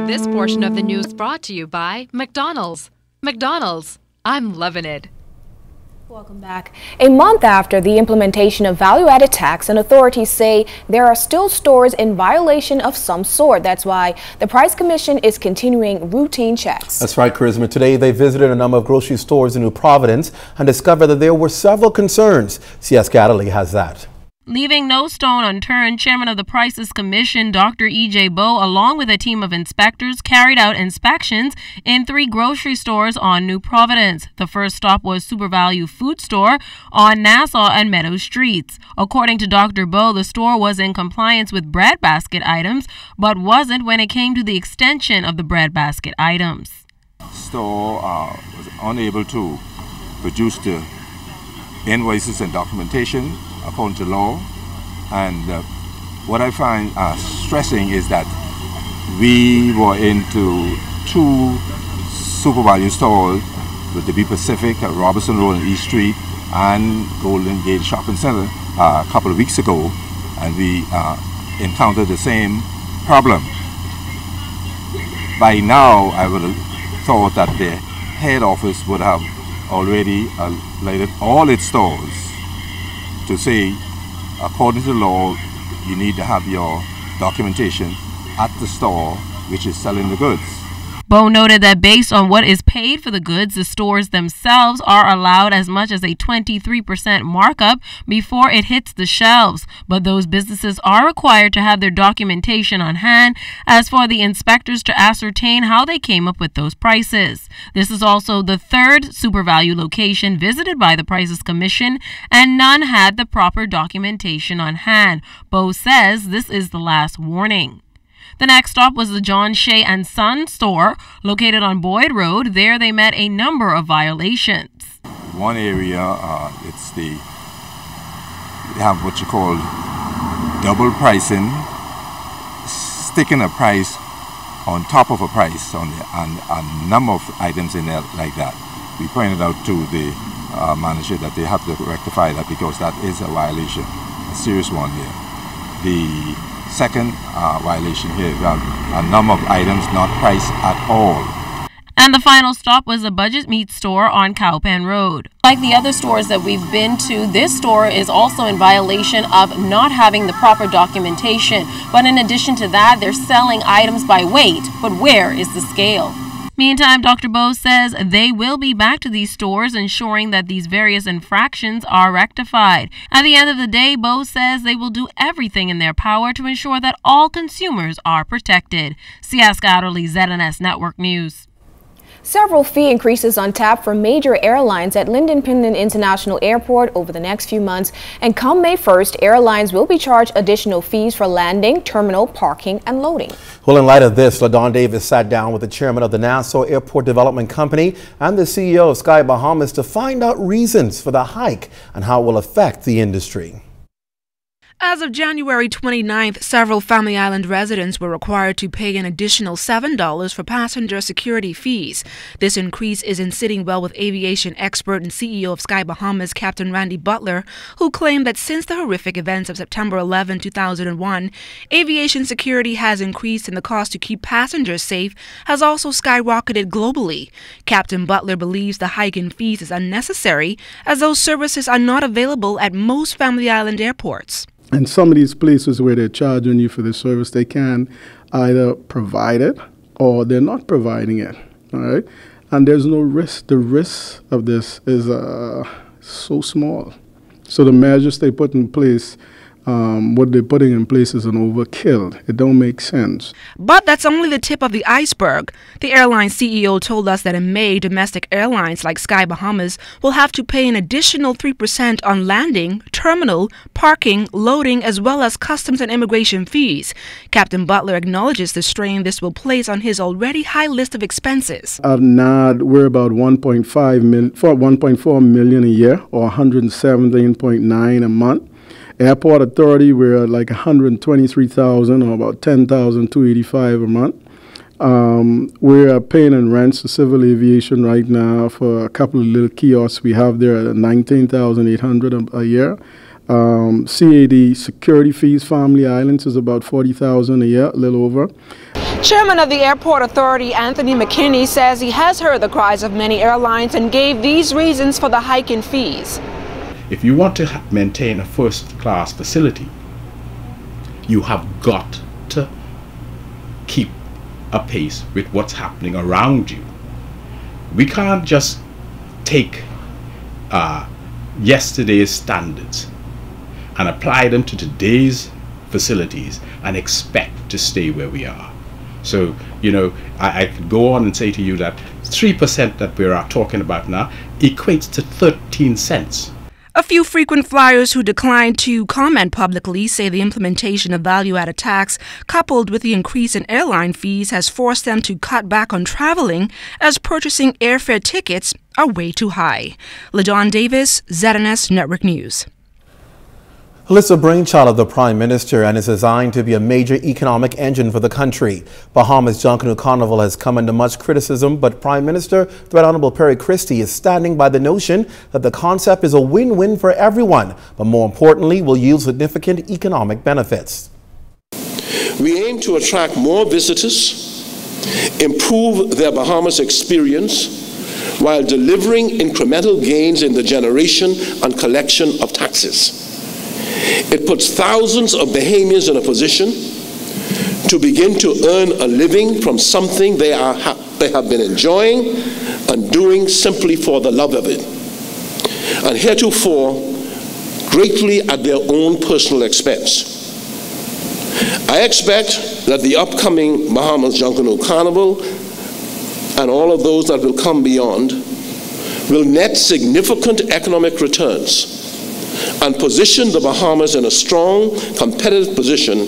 This portion of the news brought to you by McDonald's. McDonald's, I'm loving it. Welcome back. A month after the implementation of value-added tax, and authorities say there are still stores in violation of some sort. That's why the Price Commission is continuing routine checks. That's right, Charisma. Today they visited a number of grocery stores in New Providence and discovered that there were several concerns. CS Fidelity has that. Leaving no stone unturned, Chairman of the Prices Commission, Dr. E.J. Bowe, along with a team of inspectors, carried out inspections in 3 grocery stores on New Providence. The first stop was Super Value Food Store on Nassau and Meadow Streets. According to Dr. Bowe, the store was in compliance with breadbasket items, but wasn't when it came to the extension of the breadbasket items. The store was unable to produce the invoices and documentation according to law, and what I find stressing is that we were into 2 Super Value stores with the B Pacific at Robertson Road and East Street and Golden Gate Shopping Center a couple of weeks ago, and we encountered the same problem. By now, I would have thought that the head office would have already alerted all its stores to say, according to law, you need to have your documentation at the store which is selling the goods. Bowe noted that based on what is paid for the goods, the stores themselves are allowed as much as a 23% markup before it hits the shelves. But those businesses are required to have their documentation on hand as for the inspectors to ascertain how they came up with those prices. This is also the 3rd Super Value location visited by the Prices Commission, and none had the proper documentation on hand. Bowe says this is the last warning. The next stop was the John Shea and Son store located on Boyd Road. There they met a number of violations. One area, they have what you call double pricing, sticking a price on top of a price on a number of items in there like that. We pointed out to the manager that they have to rectify that because that is a violation, a serious one here. The second violation here is a number of items not priced at all. And the final stop was a Budget Meat store on Cowpen Road. Like the other stores that we've been to, this store is also in violation of not having the proper documentation. But in addition to that, they're selling items by weight. But where is the scale? Meantime, Dr. Bowe says they will be back to these stores ensuring that these various infractions are rectified. At the end of the day, Bowe says they will do everything in their power to ensure that all consumers are protected. Siaska Adderley, ZNS Network News. Several fee increases on tap for major airlines at Lynden Pinland International Airport over the next few months. And come May 1st, airlines will be charged additional fees for landing, terminal, parking, and loading. Well, in light of this, LaDon Davis sat down with the chairman of the Nassau Airport Development Company and the CEO of Sky Bahamas to find out reasons for the hike and how it will affect the industry. As of January 29th, several Family Island residents were required to pay an additional $7 for passenger security fees. This increase isn't sitting well with aviation expert and CEO of Sky Bahamas, Captain Randy Butler, who claimed that since the horrific events of September 11, 2001, aviation security has increased and the cost to keep passengers safe has also skyrocketed globally. Captain Butler believes the hike in fees is unnecessary as those services are not available at most Family Island airports. And some of these places where they're charging you for the service, they can either provide it or they're not providing it, all right? And there's no risk. The risk of this is so small. So the measures they put in place, what they're putting in place is an overkill. It don't make sense. But that's only the tip of the iceberg. The airline CEO told us that in May, domestic airlines like Sky Bahamas will have to pay an additional 3% on landing, terminal, parking, loading, as well as customs and immigration fees. Captain Butler acknowledges the strain this will place on his already high list of expenses. At NAD, we're about 1.4 million a year, or 117.9 a month. Airport Authority, we're at like 123,000 or about 10,285 a month. We're paying in rents to civil aviation right now for a couple of little kiosks we have there at 19,800 a year. CAD security fees, Family Islands, is about $40,000 a year, a little over. Chairman of the Airport Authority, Anthony McKinney, says he has heard the cries of many airlines and gave these reasons for the hike in fees. If you want to maintain a first-class facility, you have got to keep a pace with what's happening around you. We can't just take yesterday's standards and apply them to today's facilities and expect to stay where we are. So, you know, I could go on and say to you that 3% that we're talking about now equates to 13 cents. A few frequent flyers who declined to comment publicly say the implementation of value-added tax coupled with the increase in airline fees has forced them to cut back on traveling as purchasing airfare tickets are way too high. LaDawn Davis, ZNS Network News. It's a brainchild of the Prime Minister and is designed to be a major economic engine for the country. Bahamas' Junkanoo Carnival has come under much criticism, but Prime Minister The Right Honorable Perry Christie is standing by the notion that the concept is a win-win for everyone, but more importantly, will yield significant economic benefits. We aim to attract more visitors, improve their Bahamas experience, while delivering incremental gains in the generation and collection of taxes. It puts thousands of Bahamians in a position to begin to earn a living from something they have been enjoying and doing simply for the love of it, and heretofore greatly at their own personal expense. I expect that the upcoming Bahamas Junkanoo Carnival and all of those that will come beyond will net significant economic returns and position the Bahamas in a strong, competitive position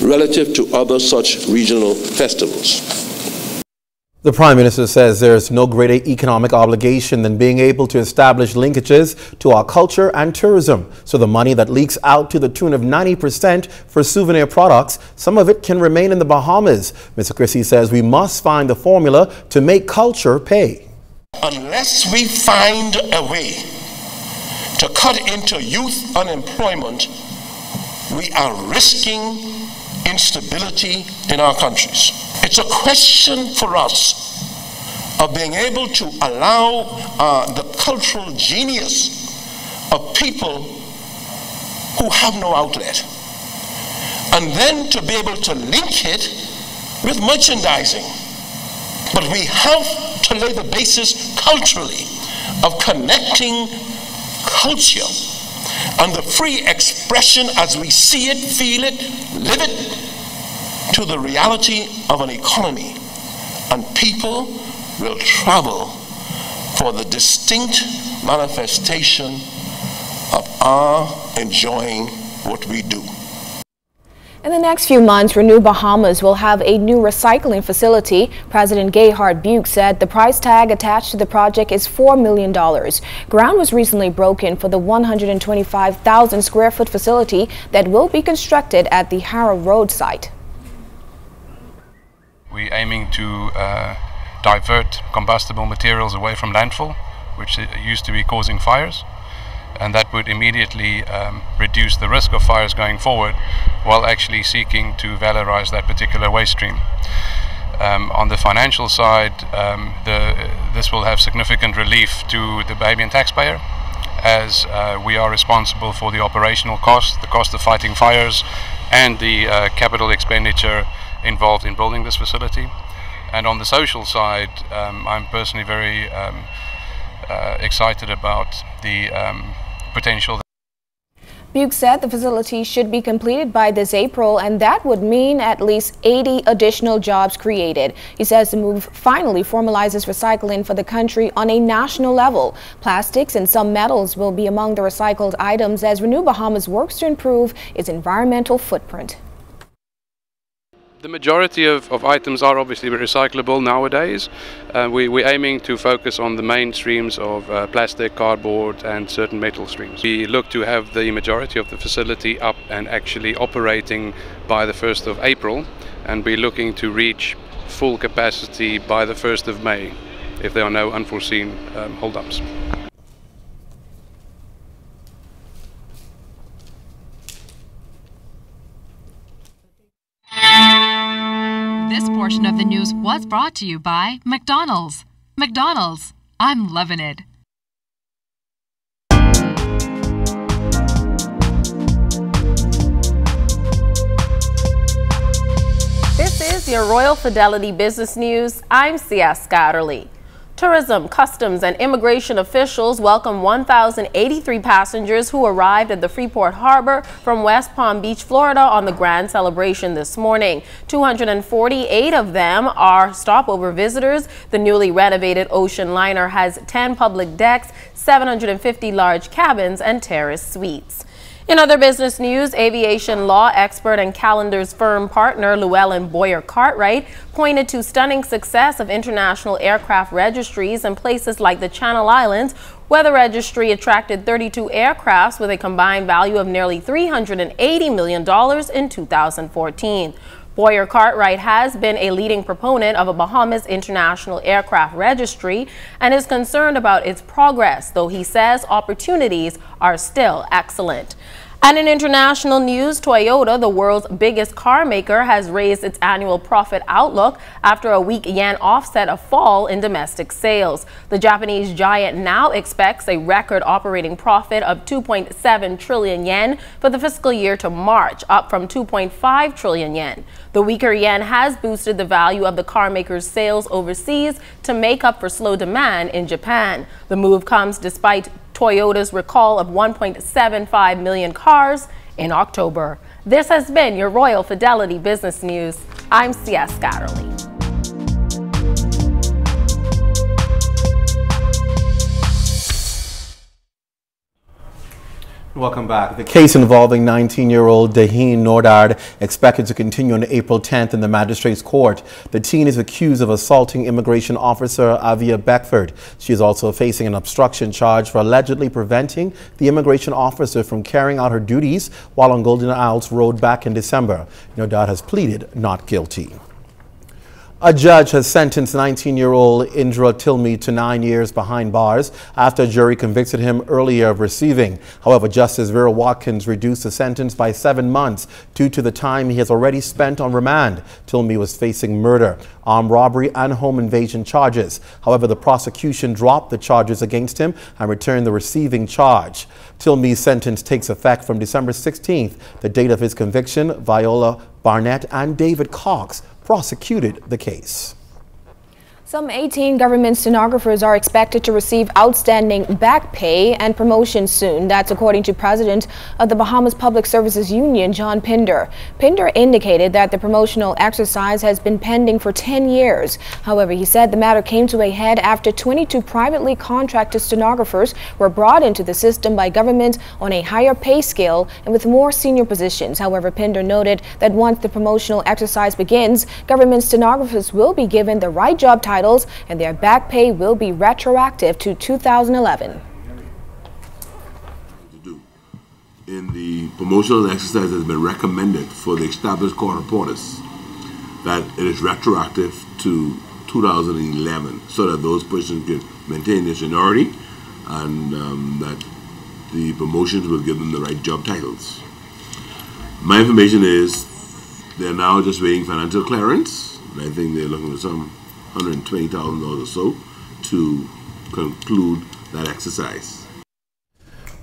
relative to other such regional festivals. The Prime Minister says there is no greater economic obligation than being able to establish linkages to our culture and tourism. So the money that leaks out to the tune of 90% for souvenir products, some of it can remain in the Bahamas. Mr. Christie says we must find the formula to make culture pay. Unless we find a way to cut into youth unemployment, we are risking instability in our countries. It's a question for us of being able to allow the cultural genius of people who have no outlet, and then to be able to link it with merchandising. But we have to lay the basis culturally of connecting culture and the free expression as we see it, feel it, live it, to the reality of an economy. And people will travel for the distinct manifestation of our enjoying what we do. In the next few months, Renew Bahamas will have a new recycling facility. President Gayhart Buke said the price tag attached to the project is $4 million. Ground was recently broken for the 125,000 square foot facility that will be constructed at the Harrow Road site. We're aiming to divert combustible materials away from landfill, which used to be causing fires. And that would immediately reduce the risk of fires going forward, while actually seeking to valorize that particular waste stream. On the financial side, this will have significant relief to the Bahamian taxpayer, as we are responsible for the operational cost, the cost of fighting fires, and the capital expenditure involved in building this facility. And on the social side, I'm personally very excited about the potential. Buke said the facility should be completed by this April, and that would mean at least 80 additional jobs created. He says the move finally formalizes recycling for the country on a national level. Plastics and some metals will be among the recycled items as Renew Bahamas works to improve its environmental footprint. The majority of items are obviously recyclable nowadays. We're aiming to focus on the main streams of plastic, cardboard and certain metal streams. We look to have the majority of the facility up and actually operating by the 1st of April, and we're looking to reach full capacity by the 1st of May if there are no unforeseen holdups. This portion of the news was brought to you by McDonald's. McDonald's, I'm loving it. This is your Royal Fidelity Business News. I'm C.S. Scatterly. Tourism, Customs, and Immigration officials welcome 1,083 passengers who arrived at the Freeport Harbor from West Palm Beach, Florida on the grand celebration this morning. 248 of them are stopover visitors. The newly renovated ocean liner has 10 public decks, 750 large cabins, and terrace suites. In other business news, aviation law expert and Calendar's firm partner Llewellyn Boyer Cartwright pointed to stunning success of international aircraft registries in places like the Channel Islands, where the registry attracted 32 aircrafts with a combined value of nearly $380 million in 2014. Boyer Cartwright has been a leading proponent of a Bahamas International Aircraft Registry and is concerned about its progress, though he says opportunities are still excellent. And in international news, Toyota, the world's biggest car maker, has raised its annual profit outlook after a weak yen offset a fall in domestic sales. The Japanese giant now expects a record operating profit of 2.7 trillion yen for the fiscal year to March, up from 2.5 trillion yen. The weaker yen has boosted the value of the car maker's sales overseas to make up for slow demand in Japan. The move comes despite Toyota's recall of 1.75 million cars in October. This has been your Royal Fidelity Business News. I'm C.S. Scatterly. Welcome back. The case involving 19-year-old Daheen Nordard expected to continue on April 10th in the magistrate's court. The teen is accused of assaulting immigration officer Avia Beckford. She is also facing an obstruction charge for allegedly preventing the immigration officer from carrying out her duties while on Golden Isles Road back in December. Nordard has pleaded not guilty. A judge has sentenced 19-year-old Indra Tilmi to 9 years behind bars after a jury convicted him earlier of receiving. However, Justice Vera Watkins reduced the sentence by 7 months due to the time he has already spent on remand. Tilmi was facing murder, armed robbery, and home invasion charges. However, the prosecution dropped the charges against him and returned the receiving charge. Tilmi's sentence takes effect from December 16th, the date of his conviction. Viola Barnett and David Cox prosecuted the case. Some 18 government stenographers are expected to receive outstanding back pay and promotions soon. That's according to President of the Bahamas Public Services Union, John Pinder. Pinder indicated that the promotional exercise has been pending for 10 years. However, he said the matter came to a head after 22 privately contracted stenographers were brought into the system by government on a higher pay scale and with more senior positions. However, Pinder noted that once the promotional exercise begins, government stenographers will be given the right job title and their back pay will be retroactive to 2011. In the promotional exercise that has been recommended for the established court reporters, that it is retroactive to 2011 so that those persons can maintain their seniority and that the promotions will give them the right job titles. My information is they're now just waiting financial clearance, and I think they're looking for some $120,000 or so to conclude that exercise.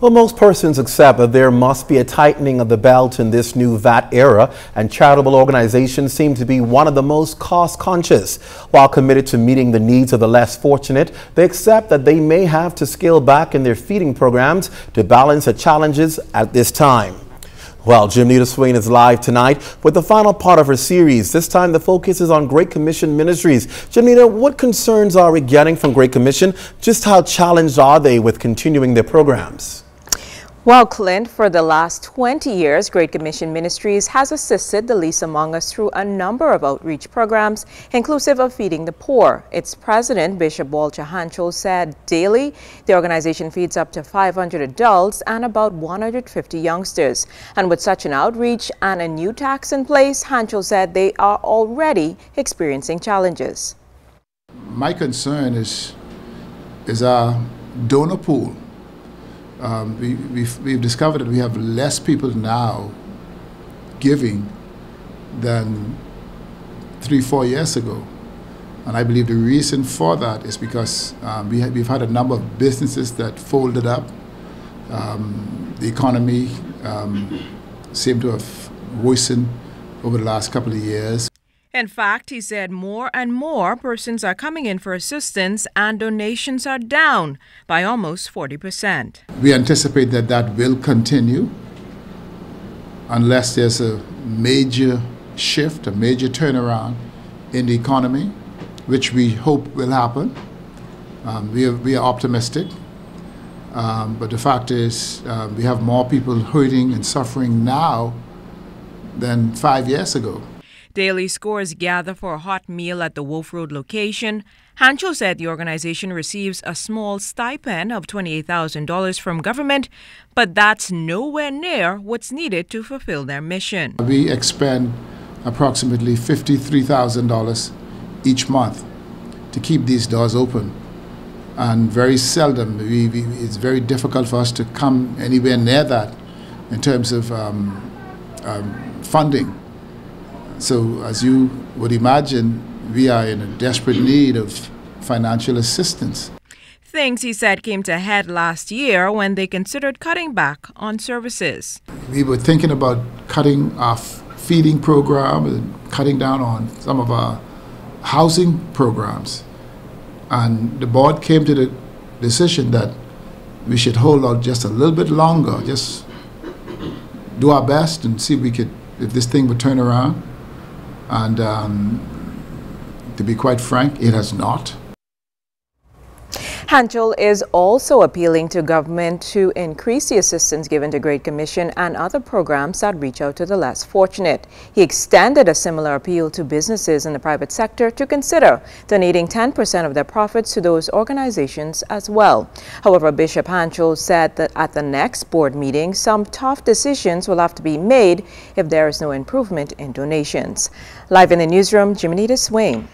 Well, most persons accept that there must be a tightening of the belt in this new VAT era, and charitable organizations seem to be one of the most cost-conscious. While committed to meeting the needs of the less fortunate, they accept that they may have to scale back in their feeding programs to balance the challenges at this time. Well, Jimnita Swain is live tonight with the final part of her series. This time the focus is on Great Commission Ministries. Jimnita, what concerns are we getting from Great Commission? Just how challenged are they with continuing their programs? Well, Clint, for the last 20 years, Great Commission Ministries has assisted the least among us through a number of outreach programs, inclusive of feeding the poor. Its president, Bishop Walter Hancho, said daily the organization feeds up to 500 adults and about 150 youngsters. And with such an outreach and a new tax in place, Hancho said they are already experiencing challenges. My concern is our donor pool. We've discovered that we have less people now giving than 3-4 years ago. And I believe the reason for that is because we've had a number of businesses that folded up. The economy seemed to have worsened over the last couple of years. In fact, he said more and more persons are coming in for assistance and donations are down by almost 40%. We anticipate that that will continue unless there's a major shift, a major turnaround in the economy, which we hope will happen. We are optimistic, but the fact is we have more people hurting and suffering now than 5 years ago. Daily scores gather for a hot meal at the Wolf Road location. Hancho said the organization receives a small stipend of $28,000 from government, but that's nowhere near what's needed to fulfill their mission. We expend approximately $53,000 each month to keep these doors open. And very seldom, it's very difficult for us to come anywhere near that in terms of funding. So as you would imagine, we are in a desperate need of financial assistance. Things, he said, came to a head last year when they considered cutting back on services. We were thinking about cutting our feeding program and cutting down on some of our housing programs. And the board came to the decision that we should hold out just a little bit longer, just do our best and see if this thing would turn around. And to be quite frank, it has not. Hanchel is also appealing to government to increase the assistance given to Great Commission and other programs that reach out to the less fortunate. He extended a similar appeal to businesses in the private sector to consider donating 10% of their profits to those organizations as well. However, Bishop Hanchel said that at the next board meeting, some tough decisions will have to be made if there is no improvement in donations. Live in the newsroom, Jiminita Swain.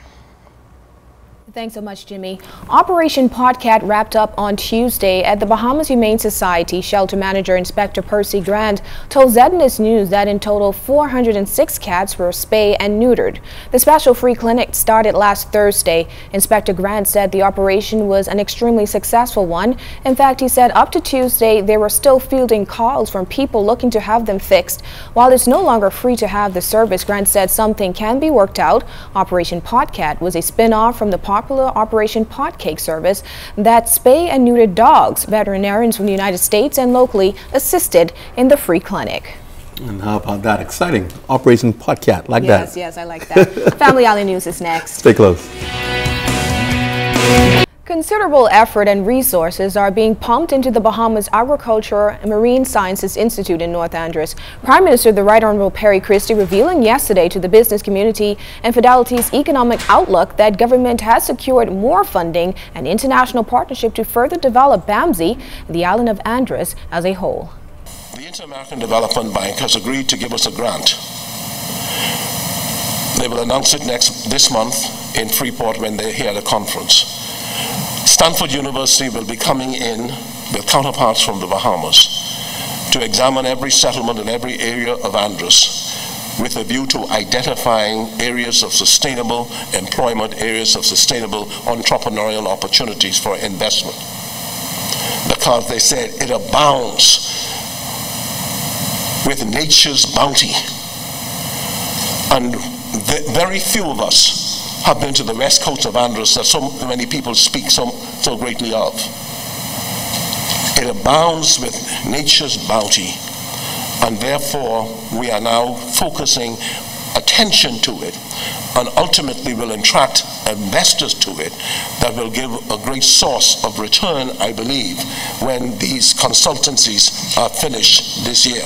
Thanks so much, Jimmy. Operation Podcat wrapped up on Tuesday at the Bahamas Humane Society. Shelter Manager Inspector Percy Grant told ZNS News that in total 406 cats were spayed and neutered. The special free clinic started last Thursday. Inspector Grant said the operation was an extremely successful one. In fact, he said up to Tuesday they were still fielding calls from people looking to have them fixed. While it's no longer free to have the service, Grant said something can be worked out. Operation Podcat was a spin-off from the popular Operation Potcake service that spay and neuter dogs. Veterinarians from the United States and locally assisted in the free clinic. And how about that? Exciting. Operation Podcat, like that. Yes, yes, I like that. Family Island News is next. Stay close. Considerable effort and resources are being pumped into the Bahamas Agriculture and Marine Sciences Institute in North Andros. Prime Minister the Right Honorable Perry Christie revealing yesterday to the business community and Fidelity's economic outlook that government has secured more funding and international partnership to further develop BAMSI, the island of Andros, as a whole. The Inter-American Development Bank has agreed to give us a grant. They will announce it this month in Freeport when they're here at a conference. Stanford University will be coming in with counterparts from the Bahamas to examine every settlement in every area of Andros with a view to identifying areas of sustainable employment, areas of sustainable entrepreneurial opportunities for investment. Because they said it abounds with nature's bounty. And very few of us have been to the west coast of Andros that so many people speak so greatly of. It abounds with nature's bounty, and therefore we are now focusing attention to it, and ultimately will attract investors to it that will give a great source of return, I believe, when these consultancies are finished this year.